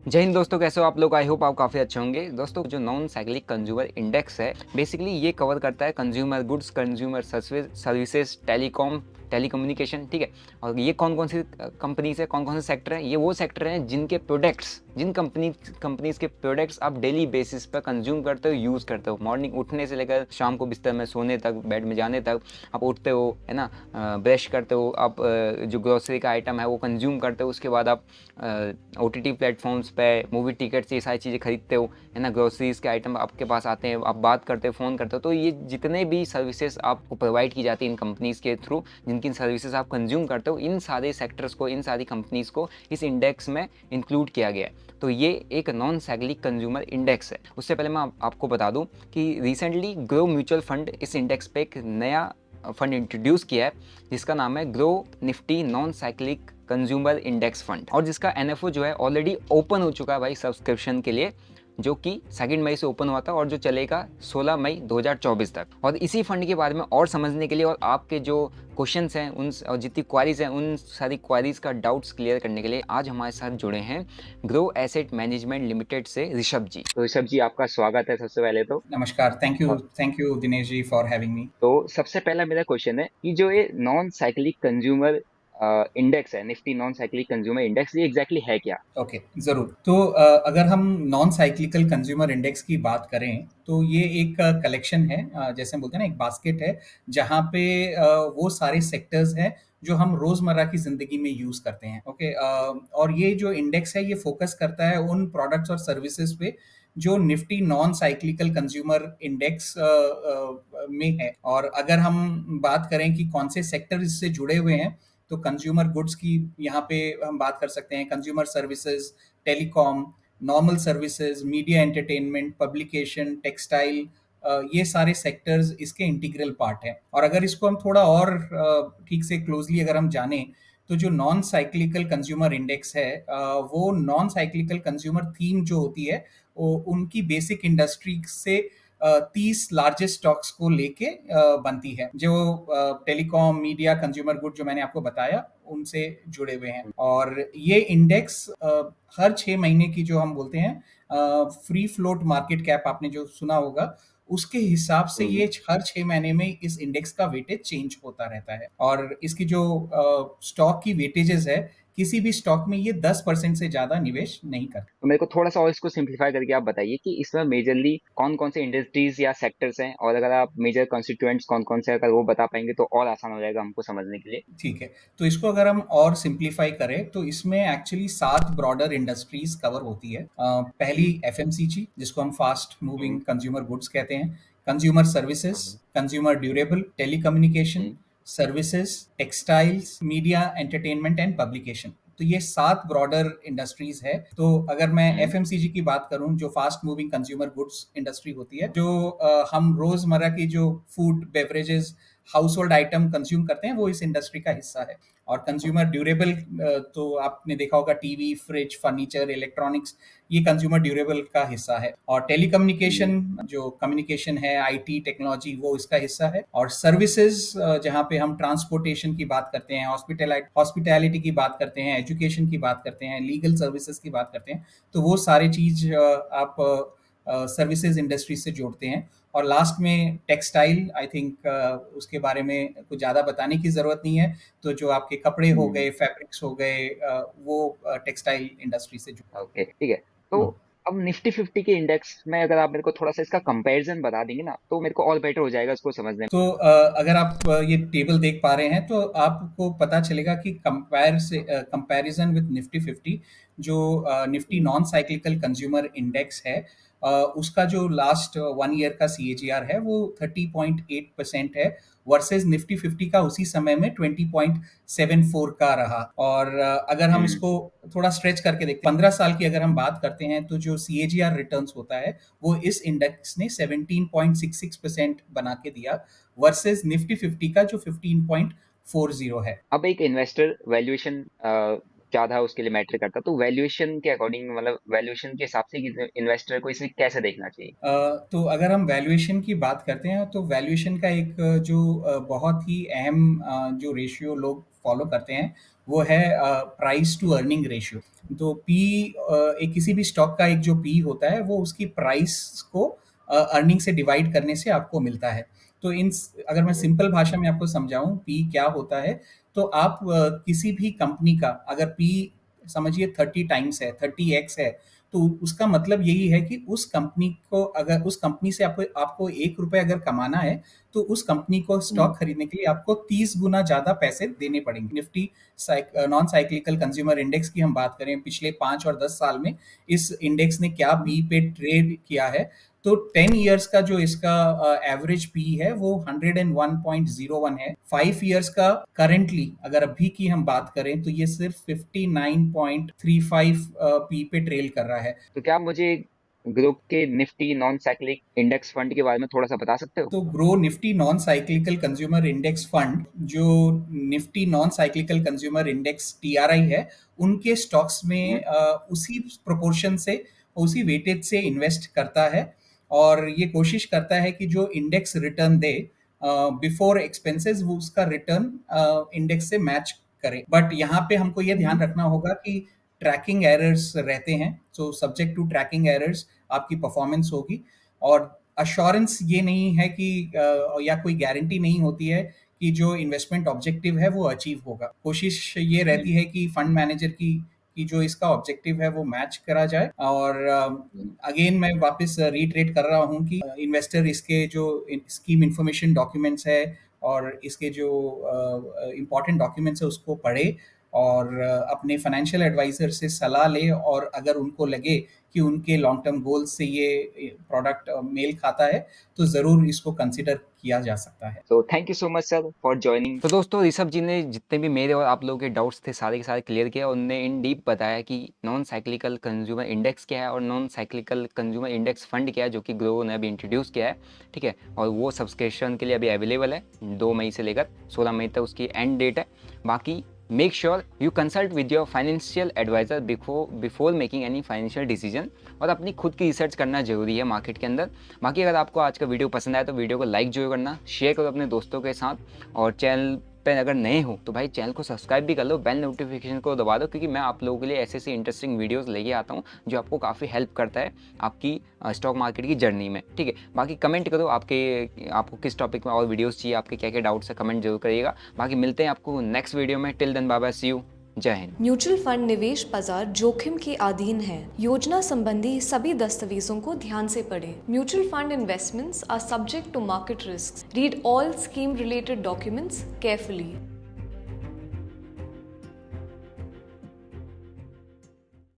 जय हिंद दोस्तों, कैसे हो आप लोग। आई होप आप काफ़ी अच्छे होंगे। दोस्तों, जो नॉन साइक्लिक कंज्यूमर इंडेक्स है, बेसिकली ये कवर करता है consumer goods, consumer services, telecommunication, ठीक है। और ये कौन कौन सी कंपनीज है, कौन कौन से सेक्टर हैं। ये वो सेक्टर हैं जिनके प्रोडक्ट्स, जिन कंपनीज के प्रोडक्ट्स आप डेली बेसिस पर कंज्यूम करते हो, यूज़ करते हो। मॉर्निंग उठने से लेकर शाम को बिस्तर में सोने तक, बेड में जाने तक आप उठते हो, है ना। ब्रश करते हो आप, जो ग्रोसरी का आइटम है वो कंज्यूम करते हो। उसके बाद आप OTT प्लेटफॉर्म्स पे मूवी टिकट्स, ये सारी चीज़ें खरीदते हो, है ना। ग्रोसरीज़ के आइटम आपके पास आते हैं, आप बात करते हो, फ़ोन करते हो। तो ये जितने भी सर्विसेज आपको प्रोवाइड की जाती है इन कंपनीज़ के थ्रू, जिनकी सर्विसेज आप कंज्यूम करते हो, इन सारे सेक्टर्स को, इन सारी कंपनीज़ को इस इंडेक्स में इंक्लूड किया गया है। तो ये एक नॉन साइक्लिक कंज्यूमर इंडेक्स है। उससे पहले मैं आपको बता दूं कि रिसेंटली ग्रो म्यूचुअल फंड इस इंडेक्स पे एक नया फंड इंट्रोड्यूस किया है, जिसका नाम है grow Nifty non cyclic consumer index fund, और जिसका NFO जो है ऑलरेडी ओपन हो चुका है भाई सब्सक्रिप्शन के लिए, जो कि 2 मई से ओपन हुआ था और जो चलेगा 16 मई 2024 तक। और इसी फंड के बारे में और समझने के लिए और आपके जो क्वेश्चंस हैं उन और जितनी क्वारीज हैं उन सारी क्वारीज का डाउट्स क्लियर करने के लिए आज हमारे साथ जुड़े हैं ग्रो एसेट मैनेजमेंट लिमिटेड से ऋषभ जी। तो ऋषभ जी, आपका स्वागत है सबसे पहले तो। नमस्कार, thank you Dinesh ji for having me. तो सबसे पहला मेरा क्वेश्चन है कि जो ये नॉन साइक्लिक कंज्यूमर इंडेक्स है, Nifty non cyclic consumer index, ये एग्जैक्टली है क्या? ओके, ज़रूर। तो अगर हम नॉन साइक्लिकल कंज्यूमर इंडेक्स की बात करें, तो ये एक कलेक्शन है, जैसे हम बोलते हैं ना, एक बास्केट है, जहाँ पे वो सारे सेक्टर्स हैं जो हम रोज़मर्रा की ज़िंदगी में यूज़ करते हैं। ओके, और ये जो इंडेक्स है, ये फोकस करता है उन प्रोडक्ट्स और सर्विसेज पे जो Nifty non cyclical consumer index में है। और अगर हम बात करें कि कौन से सेक्टर इससे जुड़े हुए हैं, तो कंज्यूमर गुड्स की यहाँ पे हम बात कर सकते हैं, consumer services, telecom, normal services, media entertainment, publication, textile, ये सारे सेक्टर्स इसके इंटीग्रल पार्ट हैं। और अगर इसको हम थोड़ा और ठीक से क्लोजली अगर हम जानें, तो जो नॉन साइक्लिकल कंज्यूमर इंडेक्स है, वो नॉन साइक्लिकल कंज्यूमर थीम जो होती है, वो उनकी बेसिक इंडस्ट्री से 30 लार्जेस्ट स्टॉक्स को लेके बनती है, जो टेलीकॉम, मीडिया, कंज्यूमर गुड जो मैंने आपको बताया, उनसे जुड़े हुए हैं। और ये इंडेक्स हर 6 महीने की, जो हम बोलते हैं फ्री फ्लोट मार्केट कैप, आपने जो सुना होगा, उसके हिसाब से ये हर 6 महीने में इस इंडेक्स का वेटेज चेंज होता रहता है। और इसकी जो स्टॉक की वेटेजेस है, किसी भी स्टॉक में ये 10% से ज्यादा निवेश नहीं करता। तो मेरे को थोड़ा सा और इसको सिंप्लीफाई करके आप बताइए कि इसमें मेजरली कौन कौन से इंडस्ट्रीज या सेक्टर्स हैं, और अगर आप मेजर कॉन्स्टिट्यूएंट्स कौन कौन से, अगर वो बता पाएंगे तो और आसान हो जाएगा हमको समझने के लिए। ठीक है, तो इसको अगर हम और सिंप्लीफाई करें, तो इसमें एक्चुअली 7 ब्रॉडर इंडस्ट्रीज कवर होती है। पहली एफएमसीजी, जिसको हम फास्ट मूविंग कंज्यूमर गुड्स कहते हैं, consumer services, consumer durable, telecommunication services, textiles, media entertainment and publication. तो ये 7 ब्रॉडर इंडस्ट्रीज है। तो अगर मैं एफएमसीजी की बात करूं, जो fast moving consumer goods industry होती है, जो हम रोजमर्रा की जो food, beverages, house hold item consume करते हैं, वो इस इंडस्ट्री का हिस्सा है। और कंज्यूमर ड्यूरेबल, तो आपने देखा होगा, टीवी, फ्रिज, फर्नीचर, इलेक्ट्रॉनिक्स, ये कंज्यूमर ड्यूरेबल का हिस्सा है। और टेलीकम्युनिकेशन, जो कम्युनिकेशन है, आईटी टेक्नोलॉजी, वो इसका हिस्सा है। और सर्विसेज, जहाँ पे हम ट्रांसपोर्टेशन की बात करते हैं, हॉस्पिटैलिटी की बात करते हैं, एजुकेशन की बात करते हैं, लीगल सर्विसेज की बात करते हैं, तो वो सारे चीज आप सर्विसेज इंडस्ट्री से जोड़ते हैं। और लास्ट में टेक्सटाइल, आई थिंक उसके बारे में कुछ ज़्यादा बताने की ज़रूरत नहीं है। तो जो आपके कपड़े हो गए, फैब्रिक्स हो गए, वो टेक्सटाइल इंडस्ट्री से जुड़े। ओके, ठीक है। तो अब निफ्टी 50 के इंडेक्स में अगर आप मेरे को थोड़ा सा इसका कंपैरिजन बता देंगे ना, तो मेरे को और बेटर हो जाएगा इसको समझने में। तो अगर आप ये टेबल देख पा रहे हैं, तो आपको पता चलेगा कि कंपैरिजन विद निफ्टी 50, जो Nifty non cyclical consumer index है, उसका जो लास्ट 1 ईयर का CAGR है, वो 30.8% है, वर्सेस निफ्टी 50 का उसी समय में 20.74 का रहा। और अगर हम इसको थोड़ा स्ट्रेच करके देखते हैं, 15 साल की अगर हम बात करते हैं, तो जो CAGR रिटर्न्स होता है, वो इस इंडेक्स ने 17.66% बना के दिया, वर्सेस निफ्टी 50 का जो 15.40 है। अब एक इन्वेस्टर वैल्यूएशन क्या था, उसके लिए मैटर करता, तो वैल्यूएशन के अकॉर्डिंग, मतलब वैल्यूएशन के हिसाब से इन्वेस्टर को इसे कैसे देखना चाहिए? तो अगर हम वैल्यूएशन की बात करते हैं, तो वैल्यूएशन का एक जो बहुत ही अहम जो रेशियो लोग फॉलो करते हैं, वो है प्राइस टू अर्निंग रेशियो। तो पी एक किसी भी स्टॉक का एक जो पी होता है वो उसकी प्राइस को अर्निंग से डिवाइड करने से आपको मिलता है। तो अगर मैं सिंपल भाषा में आपको समझाऊं पी क्या होता है, तो आप किसी भी कंपनी का अगर पी समझिए 30 टाइम्स है, 30x है, तो उसका मतलब यही है कि उस कंपनी को, अगर उस कंपनी से आपको आपको 1 रुपए अगर कमाना है, तो उस कंपनी को स्टॉक खरीदने के लिए आपको 30 गुना ज़्यादा पैसे देने पड़ेंगे। Nifty non cyclical consumer index की हम बात करें पिछले 5 और 10 साल में इस इंडेक्स ने क्या पी पे ट्रेड किया है, तो 10 इयर्स का जो इसका एवरेज पी है वो 101.01 है। 5 इयर्स का करंटली अगर अभी की हम बात करें तो ये सिर्फ 59.35 पी पे ट्रेल कर रहा है। तो क्या आप मुझे ग्रुप के Nifty non cyclic index fund के बारे में थोड़ा सा बता सकते हो? तो Groww Nifty non cyclical consumer index fund, जो Nifty non cyclical consumer index TRI है, उनके स्टॉक्स में उसी प्रोपोर्शन से, उसी वेटेज से इन्वेस्ट करता है और ये कोशिश करता है कि जो इंडेक्स रिटर्न दे बिफोर एक्सपेंसेस वो उसका रिटर्न इंडेक्स से मैच करे। बट यहाँ पे हमको ये ध्यान रखना होगा कि ट्रैकिंग एरर्स रहते हैं, so subject to tracking errors आपकी परफॉर्मेंस होगी। और अश्योरेंस ये नहीं है कि या कोई गारंटी नहीं होती है कि जो इन्वेस्टमेंट ऑब्जेक्टिव है वो अचीव होगा। कोशिश ये रहती है कि फंड मैनेजर की जो इसका ऑब्जेक्टिव है वो मैच करा जाए। और अगेन मैं वापस रीट्रेट कर रहा हूँ कि इन्वेस्टर इसके जो स्कीम इंफॉर्मेशन डॉक्यूमेंट्स है और इसके जो इम्पोर्टेंट डॉक्यूमेंट्स है उसको पढ़े और अपने फाइनेंशियल एडवाइजर से सलाह ले, और अगर उनको लगे कि उनके लॉन्ग टर्म गोल से ये प्रोडक्ट मेल खाता है तो ज़रूर इसको कंसिडर किया जा सकता है। तो thank you so much sir for joining. तो दोस्तों ऋषभ जी ने जितने भी मेरे और आप लोगों के डाउट्स थे सारे के सारे क्लियर किया। उनने इन डीप बताया कि नॉन साइक्लिकल कंज्यूमर इंडेक्स क्या है और non cyclical consumer index fund क्या है, जो कि ग्रो ने अभी इंट्रोड्यूस किया है, ठीक है। और वो सब्सक्रिप्शन के लिए अभी अवेलेबल है 2 मई से लेकर 16 मई तक उसकी एंड डेट है। बाकी make sure you consult with your financial advisor before making any financial decision, और अपनी खुद की रिसर्च करना जरूरी है मार्केट के अंदर। बाकी अगर आपको आज का वीडियो पसंद आया तो वीडियो को लाइक जरूर करना, शेयर करो अपने दोस्तों के साथ, और चैनल पे अगर नए हो तो भाई चैनल को सब्सक्राइब भी कर लो, बेल नोटिफिकेशन को दबा दो, क्योंकि मैं आप लोगों के लिए ऐसे ऐसे इंटरेस्टिंग वीडियोस लेके आता हूँ जो आपको काफ़ी हेल्प करता है आपकी स्टॉक मार्केट की जर्नी में, ठीक है। बाकी कमेंट करो आपको किस टॉपिक में और वीडियोस चाहिए, आपके क्या क्या डाउट्स है, कमेंट जरूर करिएगा। बाकी मिलते हैं आपको नेक्स्ट वीडियो में। Till then bye bye, see you, जय हिंद। म्यूचुअल फंड निवेश बाजार जोखिम के अधीन है। योजना संबंधी सभी दस्तावेजों को ध्यान से पढ़ें। Mutual fund investments are subject to market risk. Read all scheme related documents carefully.